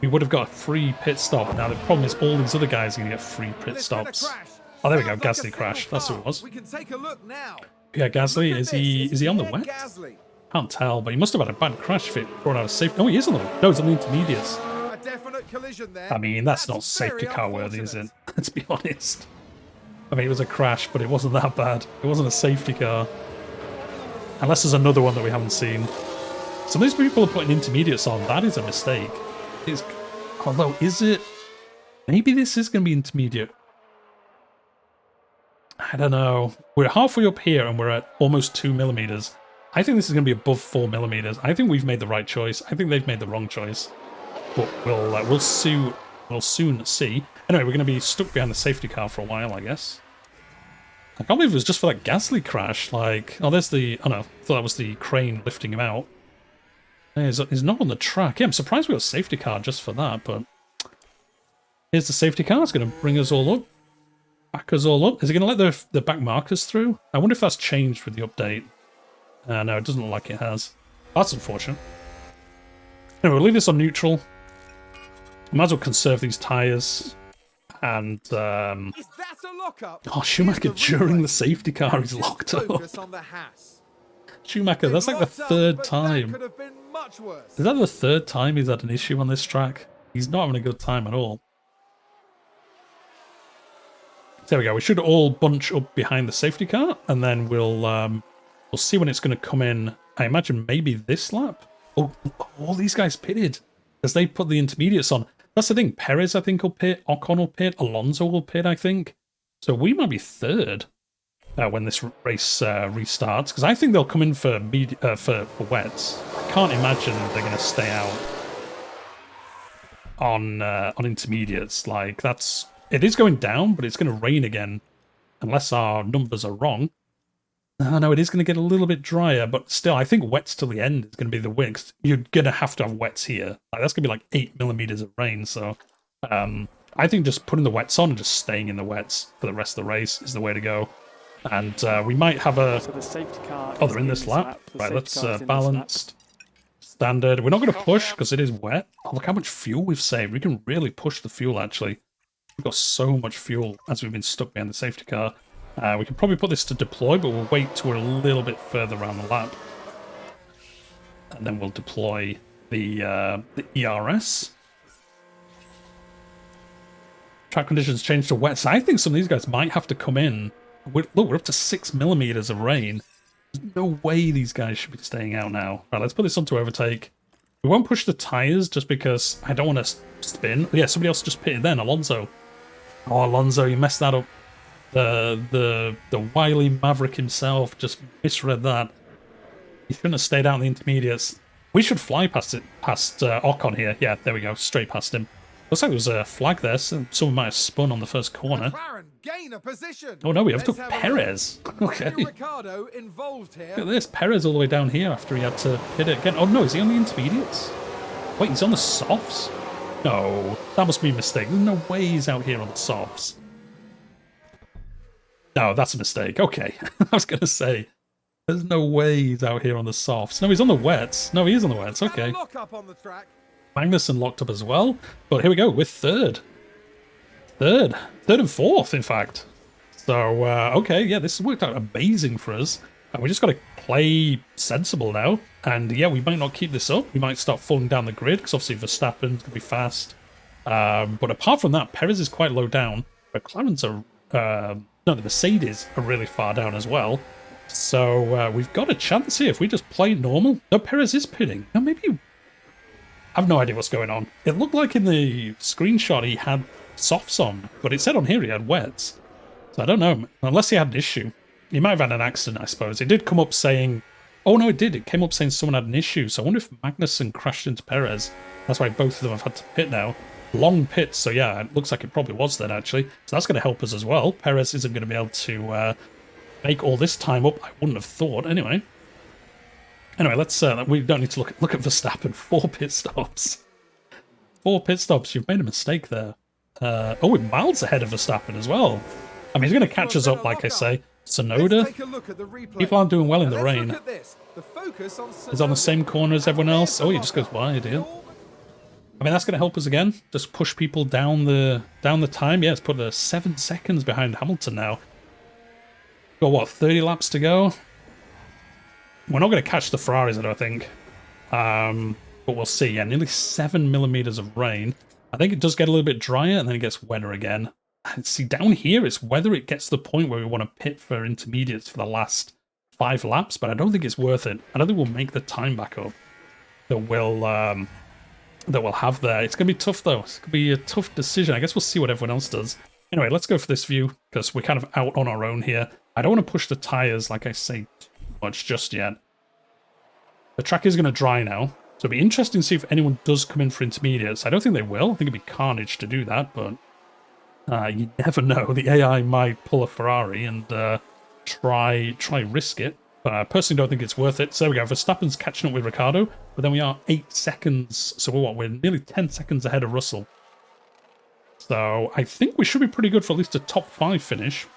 S1: we would have got a free pit stop. Now the problem is all these other guys are going to get free pit
S2: There's been a
S1: stops.
S2: crash.
S1: Oh, there we go,
S2: Sounds like a
S1: Gasly
S2: single
S1: crashed. That's who
S2: car.
S1: it was.
S2: We can take a look now.
S1: Yeah, Gasly,
S2: Look at
S1: is
S2: this.
S1: he on the
S2: Pierre
S1: wet?
S2: Gasly.
S1: Can't tell, but he must have had a bad crash if it brought out a safety. Oh, he is on the no, he's on the intermediates.
S2: A definite collision there.
S1: I mean, that's not safety
S2: very
S1: car worthy, is it?
S2: unfortunate.
S1: Let's be honest. I mean, it was a crash, but it wasn't that bad. It wasn't a safety car. Unless there's another one that we haven't seen. Some of these people are putting intermediates on. That is a mistake. Although, is it? Maybe this is going to be intermediate. I don't know. We're halfway up here and we're at almost 2 millimeters. I think this is going to be above 4 millimeters. I think we've made the right choice. I think they've made the wrong choice. But we'll soon see. Anyway, we're going to be stuck behind the safety car for a while, I guess. I can't believe it was just for that Gasly crash. Like, oh, there's the... Oh, no. I thought that was the crane lifting him out. He's not on the track. Yeah, I'm surprised we got a safety car just for that, but... Here's the safety car. It's going to bring us all up. Back us all up. Is it going to let the back markers through? I wonder if that's changed with the update. No, it doesn't look like it has. That's unfortunate. Anyway, we'll leave this on neutral. Might as well conserve these tyres. And,
S2: Is that a lockup?
S1: oh, Schumacher
S2: Here's the
S1: during
S2: replay.
S1: the safety car is
S2: Just
S1: locked up.
S2: focus on the Haas.
S1: Schumacher, that's like the
S2: They've locked up,
S1: third
S2: but
S1: time.
S2: That could have been much worse.
S1: Is that the third time he's had an issue on this track? He's not having a good time at all. There we go. We should all bunch up behind the safety car, and then we'll see when it's going to come in. I imagine maybe this lap. Oh, all these guys pitted because they put the intermediates on. That's the thing. Perez, I think, will pit. Ocon will pit. Alonso will pit, I think. So we might be third when this race restarts, because I think they'll come in for wets. I can't imagine they're going to stay out on intermediates. Like, that's... It is going down, but it's going to rain again, unless our numbers are wrong. No, it is going to get a little bit drier, but still, I think wets till the end is going to be the win. 'Cause you're going to have wets here. Like, that's going to be like 8 millimeters of rain, so... I think just putting the wets on and just staying in the wets for the rest of the race is the way to go. And we might have a...
S3: So the safety car.
S1: Oh, they're in this lap. Right, that's balanced. Standard. We're not going to push because it is wet. Oh, look how much fuel we've saved. We can really push the fuel, actually. We've got so much fuel as we've been stuck behind the safety car. We can probably put this to deploy, but we'll wait till we're a little bit further around the lap. And then we'll deploy the ERS. Track conditions change to wet, so I think some of these guys might have to come in. Look, we're up to 6 millimeters of rain. There's no way these guys should be staying out now. Right, let's put this onto overtake. We won't push the tyres just because I don't want to spin. Yeah, somebody else just pitted then, Alonso. Oh, Alonso, you messed that up. The wily maverick himself just misread that. He shouldn't have stayed out in the intermediates. We should fly past Ocon here. Yeah, there we go, straight past him. Looks like there was a flag there, so someone might have spun on the first corner.
S2: McLaren gain a position.
S1: Oh no, we have
S2: Let's
S1: to
S2: have a look.
S1: Perez. Okay.
S2: Daniel Ricciardo involved here.
S1: Look at this, Perez all the way down here after he had to hit it again. Oh no, is he on the intermediates? Wait, he's on the softs? No, that must be a mistake. There's no way he's out here on the softs. No, that's a mistake. Okay, I was going to say, there's no way he's out here on the softs. No, he's on the wets. No, he is on the wets. Okay.
S2: Lock up on the track.
S1: Magnussen locked up as well. But here we go, we're third. third and fourth, in fact. So, okay, yeah, this has worked out amazing for us. And we just got to play sensible now. And yeah, we might not keep this up. We might start falling down the grid, because obviously Verstappen's going to be fast. But apart from that, Perez is quite low down. McLaren's are, no, the Mercedes are really far down as well. So we've got a chance here if we just play normal. No, Perez is pitting. No, maybe... I have no idea what's going on. It looked like in the screenshot he had softs on, but it said on here he had wets. So I don't know, unless he had an issue. He might have had an accident, I suppose. It did come up saying... Oh no, it did. It came up saying someone had an issue. So I wonder if Magnussen crashed into Perez. That's why both of them have had to pit now. Long pits, so yeah, it looks like it probably was then, actually. So that's going to help us as well. Perez isn't going to be able to make all this time up, I wouldn't have thought, anyway. Anyway, let's, we don't need to look at Verstappen. 4 pit stops. 4 pit stops, you've made a mistake there. Oh, we're miles ahead of Verstappen as well. I mean, he's going to catch us up, like I say. Sonoda, people aren't doing well in the rain. He's on the same corner as everyone else. Oh, he just goes wide here. I mean, that's going to help us again. Just push people down the time. Yeah, it's put 7 seconds behind Hamilton now. Got, what, 30 laps to go? We're not going to catch the Ferraris, I don't think. But we'll see. Yeah, nearly 7 millimeters of rain. I think it does get a little bit drier, and then it gets wetter again. And see, down here, it's whether it gets to the point where we want to pit for intermediates for the last 5 laps, but I don't think it's worth it. I don't think we'll make the time back up that we'll have there. It's going to be tough, though. It's going to be a tough decision. I guess we'll see what everyone else does. Anyway, let's go for this view, because we're kind of out on our own here. I don't want to push the tyres, like I say, too much just yet. The track is going to dry now, so it'll be interesting to see if anyone does come in for intermediates. I don't think they will. I think it'd be carnage to do that, but you never know. The AI might pull a Ferrari and try risk it. But I personally don't think it's worth it. So there we go. Verstappen's catching up with Ricciardo, but then we are 8 seconds. So we're nearly 10 seconds ahead of Russell. So I think we should be pretty good for at least a top 5 finish.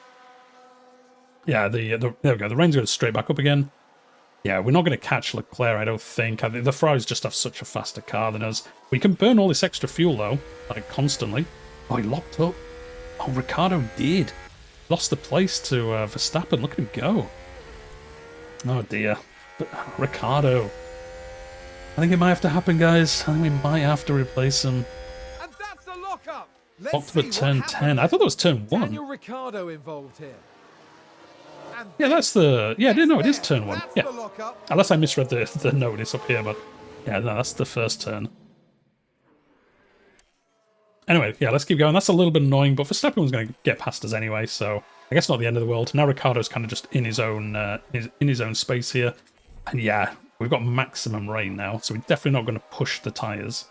S1: Yeah, there we go. The rain's going straight back up again. Yeah, we're not going to catch Leclerc, I don't think. I think the Ferraris just have such a faster car than us. We can burn all this extra fuel, though, like constantly. Oh, he locked up. Oh, Ricciardo did. Lost the place to Verstappen. Look at him go. Oh, dear. Ricciardo. I think it might have to happen, guys. I think we might have to replace him.
S2: And that's the lockup.
S1: Locked for turn 10. I thought that was turn 1.
S2: Daniel Ricciardo involved here.
S1: Yeah, that's the... Yeah, I didn't know it is turn 1. Yeah. Unless I misread the notice up here, but... Yeah, no, that's the first turn. Anyway, yeah, let's keep going. That's a little bit annoying, but Verstappen was going to get past us anyway, so... I guess not the end of the world. Now Ricciardo's kind of just in his own in his own space here. And yeah, we've got maximum rain now, so we're definitely not going to push the tyres.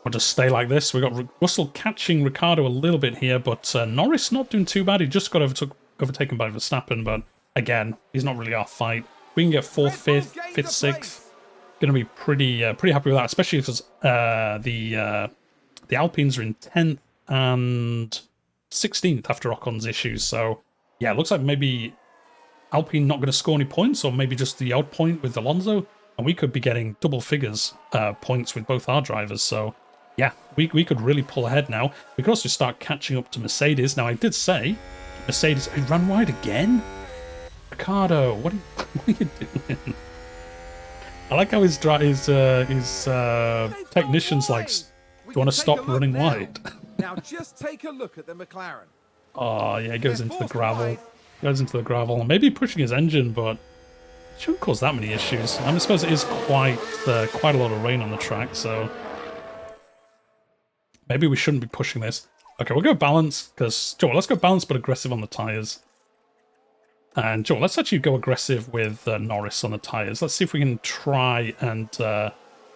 S1: We'll just stay like this. We've got Russell catching Ricciardo a little bit here, but Norris not doing too bad. He just got overtaken by Verstappen, but again, he's not really our fight. We can get 4th, 5th, 5th, 6th. Going to be pretty happy with that, especially because the Alpines are in 10th and 16th after Ocon's issues. So yeah, it looks like maybe Alpine not going to score any points, or maybe just the odd point with Alonso, and we could be getting double figures points with both our drivers. So yeah, we could really pull ahead now. We could also start catching up to Mercedes. Now, I did say Mercedes... He ran wide again? Ricciardo, what are you doing? I like how his technician's like, do you want to stop running wide?
S2: Now just take a look at the McLaren.
S1: Oh, yeah, he goes into the gravel. Goes into the gravel. Maybe pushing his engine, but it shouldn't cause that many issues. I suppose it is quite a lot of rain on the track, so... Maybe we shouldn't be pushing this. Okay, we'll go balance, because... let's go balance but aggressive on the tyres. And let's actually go aggressive with Norris on the tyres. Let's see if we can try and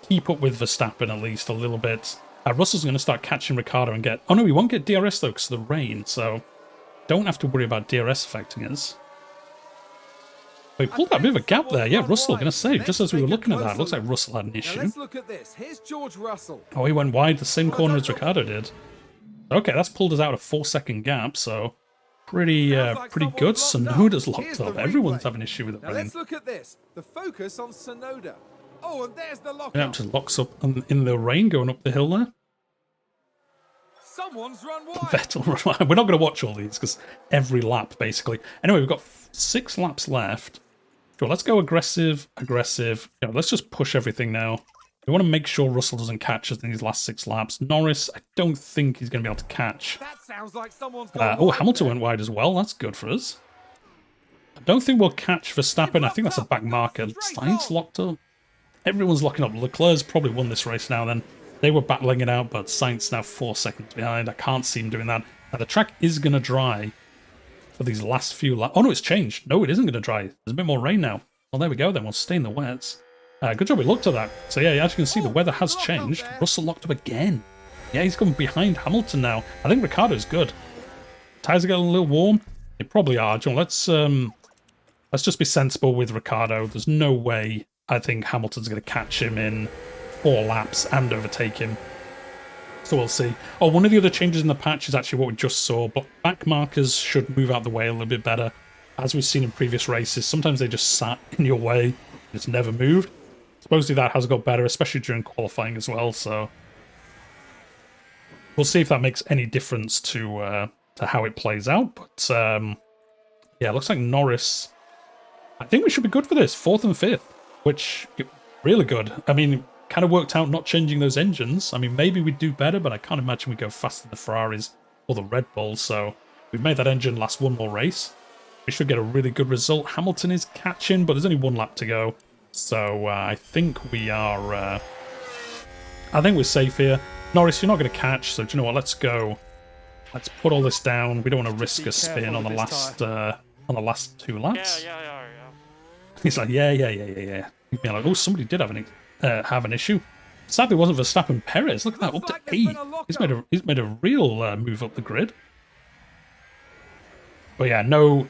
S1: keep up with Verstappen at least a little bit. Russell's going to start catching Ricciardo and get... Oh no, we won't get DRS though because of the rain, so don't have to worry about DRS affecting us. We pulled out a bit of a gap there. Yeah, Russell going to save just as we were looking at that. It looks like Russell had an issue.
S2: Now let's look at this. Here's George Russell.
S1: Oh, he went wide the same corner as Ricciardo did. Okay, that's pulled us out a 4-second gap, so pretty good. Sonoda's locked up. Everyone's having an issue with the rain.
S2: Let's look at this. The focus on Sonoda. Oh, and there's the lockup.
S1: Yeah, just locks up in the rain going up the hill there.
S2: Someone's run wide.
S1: Vettel, we're not going to watch all these because every lap, basically. Anyway, we've got 6 laps left. Sure, let's go aggressive. You know, let's just push everything now. We want to make sure Russell doesn't catch us in these last 6 laps. Norris, I don't think he's going to be able to catch.
S2: That sounds like someone's gone
S1: Oh,
S2: wide
S1: Hamilton
S2: there.
S1: went wide as well. That's good for us. I don't think we'll catch Verstappen. I think that's a back marker. Sainz locked up. Everyone's locking up. Leclerc's probably won this race now then. They were battling it out, but Sainz now 4 seconds behind. I can't see him doing that. Now, the track is going to dry for these last few laps. Oh, no, it's changed. No, it isn't going to dry. There's a bit more rain now. Well, there we go then. We'll stay in the wets. Good job we looked at that. So, yeah, as you can see, the weather has changed. Russell locked up again. Yeah, he's going behind Hamilton now. I think Ricciardo's good. Tyres are getting a little warm. They probably are. John, let's just be sensible with Ricciardo. There's no way I think Hamilton's going to catch him in 4 laps and overtake him. So we'll see. Oh, one of the other changes in the patch is actually what we just saw, but back markers should move out the way a little bit better. As we've seen in previous races, sometimes they just sat in your way. It's never moved. Supposedly that has got better, especially during qualifying as well, so we'll see if that makes any difference to how it plays out. But yeah, it looks like Norris, I think we should be good for this. 4th and 5th, which really good. I mean, kind of worked out not changing those engines. I mean, maybe we'd do better, but I can't imagine we'd go faster than the Ferraris or the Red Bulls. So we've made that engine last one more race. We should get a really good result. Hamilton is catching, but there's only 1 lap to go. So I think we are... I think we're safe here. Norris, you're not going to catch, so do you know what? Let's go. Let's put all this down. We don't want to risk a spin on the last 2 laps.
S3: Yeah.
S1: He's like, yeah. He'd be like, oh, somebody did have an issue. Sadly, it wasn't Verstappen. Perez. Look at that, up to 8. He's made a real move up the grid. But yeah, no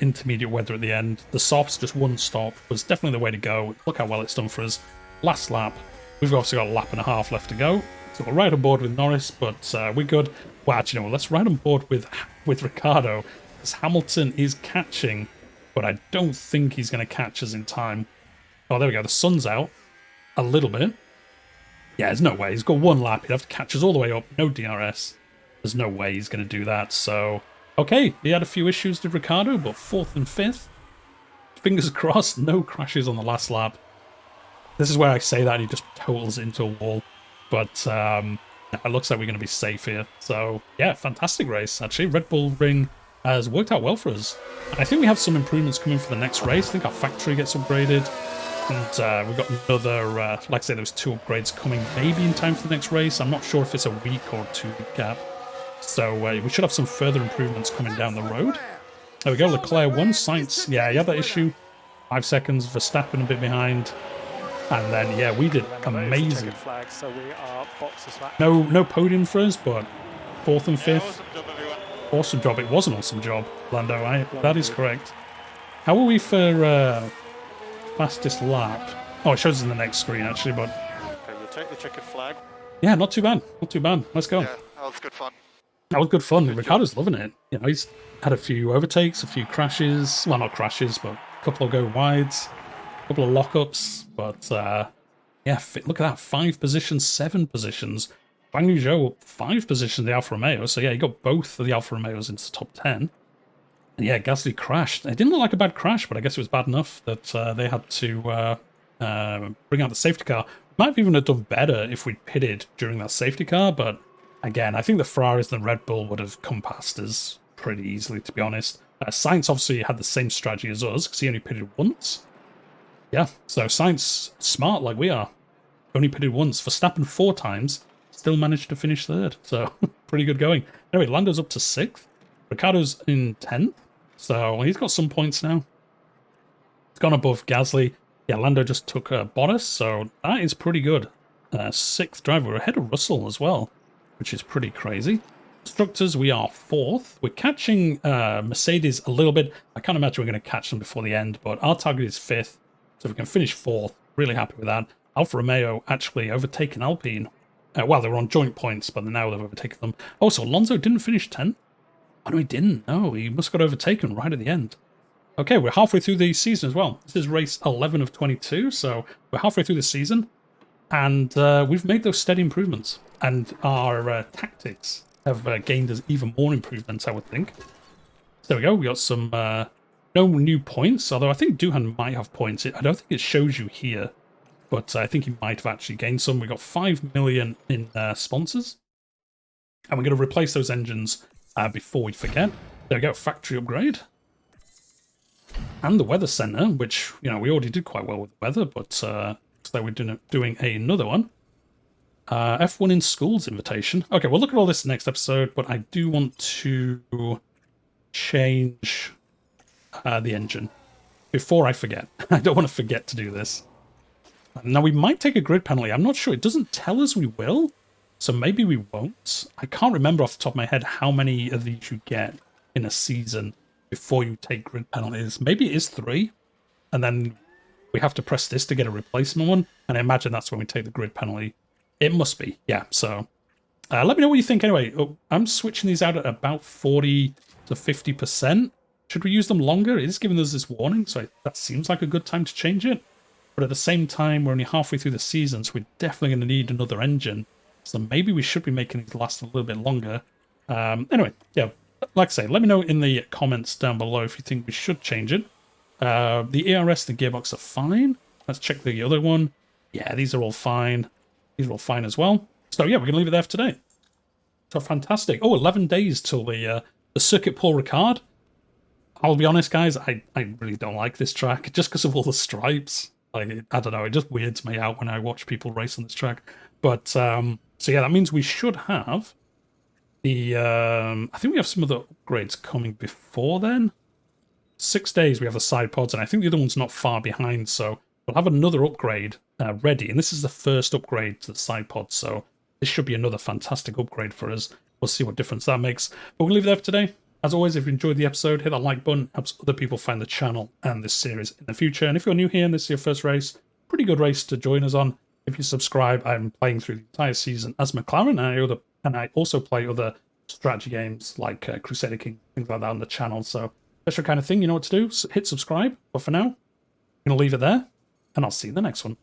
S1: intermediate weather at the end. The softs, just 1 stop, was definitely the way to go. Look how well it's done for us. Last lap. We've obviously got a lap and a half left to go. So we're right on board with Norris, but we're good. Well, actually, no, let's ride on board with Ricciardo, because Hamilton is catching, but I don't think he's going to catch us in time. Oh, there we go. The sun's out a little bit. Yeah, there's no way. He's got 1 lap. He'd have to catch us all the way up. No DRS. There's no way he's going to do that. So, okay, he had a few issues with Ricciardo, but 4th and 5th. Fingers crossed, no crashes on the last lap. This is where I say that and he just totals into a wall. But it looks like we're going to be safe here. So, yeah, fantastic race, actually. Red Bull Ring has worked out well for us. And I think we have some improvements coming for the next race. I think our factory gets upgraded. And we've got another, like I say, those 2 upgrades coming maybe in time for the next race. I'm not sure if it's a week or 2-week gap. So we should have some further improvements coming down the road. There we go, Leclerc 1, Sainz. Yeah, he had that issue. 5 seconds, Verstappen a bit behind. And then, yeah, we did amazing.
S3: Flag, so we are boxes back.
S1: No podium for us, but 4th and 5th. Awesome job. It was an awesome job, Lando. That is correct. How are we for fastest lap? Oh, it shows us in the next screen, actually, but...
S3: Okay, you'll take the checkered flag.
S1: Yeah, not too bad. Not too bad. Let's go.
S5: Yeah, that was good fun.
S1: That was good fun. Ricciardo's loving it. You know, he's had a few overtakes, a few crashes. Well, not crashes, but a couple of go wides, a couple of lockups. But yeah, look at that. 5 positions, 7 positions. Guan Yu Zhou 5 positions in the Alfa Romeo. So yeah, he got both of the Alfa Romeos into the top 10. And yeah, Gasly crashed. It didn't look like a bad crash, but I guess it was bad enough that they had to bring out the safety car. Might have even have done better if we'd pitted during that safety car, but again, I think the Ferraris and the Red Bull would have come past us pretty easily, to be honest. Sainz obviously had the same strategy as us, because he only pitted once. Yeah, so Sainz, smart like we are, only pitted once. Verstappen 4 times, still managed to finish 3rd, so pretty good going. Anyway, Lando's up to 6th. Ricciardo's in 10th, so he's got some points now. It's gone above Gasly. Yeah, Lando just took Bottas, so that is pretty good. 6th driver, we're ahead of Russell as well, which is pretty crazy. Constructors, we are 4th. We're catching Mercedes a little bit. I can't imagine we're going to catch them before the end, but our target is 5th. So if we can finish 4th, really happy with that. Alfa Romeo actually overtaken Alpine. Well, they were on joint points, but now they've overtaken them. Oh, so Alonso didn't finish 10th? Oh, no, he didn't. No, he must have got overtaken right at the end. Okay, we're halfway through the season as well. This is race 11 of 22, so we're halfway through the season. And we've made those steady improvements. And our tactics have gained us even more improvements, I would think. So there we go. We got some no new points, although I think Duhan might have points. I don't think it shows you here, but I think he might have actually gained some. We got 5 million in sponsors, and we're going to replace those engines before we forget. There we go, factory upgrade. And the weather center, which, you know, we already did quite well with the weather, but so we're doing another one. F1 in schools invitation. Okay, we'll look at all this next episode, but I do want to change the engine before I forget. I don't want to forget to do this. Now, we might take a grid penalty. I'm not sure. It doesn't tell us we will, so maybe we won't. I can't remember off the top of my head how many of these you get in a season before you take grid penalties. Maybe it is 3, and then we have to press this to get a replacement one, and I imagine that's when we take the grid penalty. It must be, yeah. So let me know what you think anyway. I'm switching these out at about 40 to 50%. Should we use them longer? It is giving us this warning, so that seems like a good time to change it. But at the same time, we're only halfway through the season, so we're definitely going to need another engine. So maybe we should be making these last a little bit longer. Anyway, yeah, like I say, let me know in the comments down below if you think we should change it. The ERS and the gearbox are fine. Let's check the other one. Yeah, these are all fine. These are all fine as well. So yeah, we're going to leave it there for today. So fantastic. Oh, 11 days till the Circuit Paul Ricard. I'll be honest, guys, I really don't like this track just because of all the stripes. Like, I don't know, it just weirds me out when I watch people race on this track. But, so yeah, that means we should have the, I think we have some other upgrades coming before then. 6 days we have the side pods, and I think the other one's not far behind, so we'll have another upgrade ready. And this is the first upgrade to the side pods, so this should be another fantastic upgrade for us. We'll see what difference that makes. But we'll leave it there for today. As always, if you enjoyed the episode, hit that like button. Helps other people find the channel and this series in the future. And if you're new here and this is your first race, pretty good race to join us on. If you subscribe, I'm playing through the entire season as McLaren, and I also play other strategy games like Crusader King, things like that on the channel. So that's your kind of thing. You know what to do. So hit subscribe. But for now, I'm going to leave it there, and I'll see you in the next one.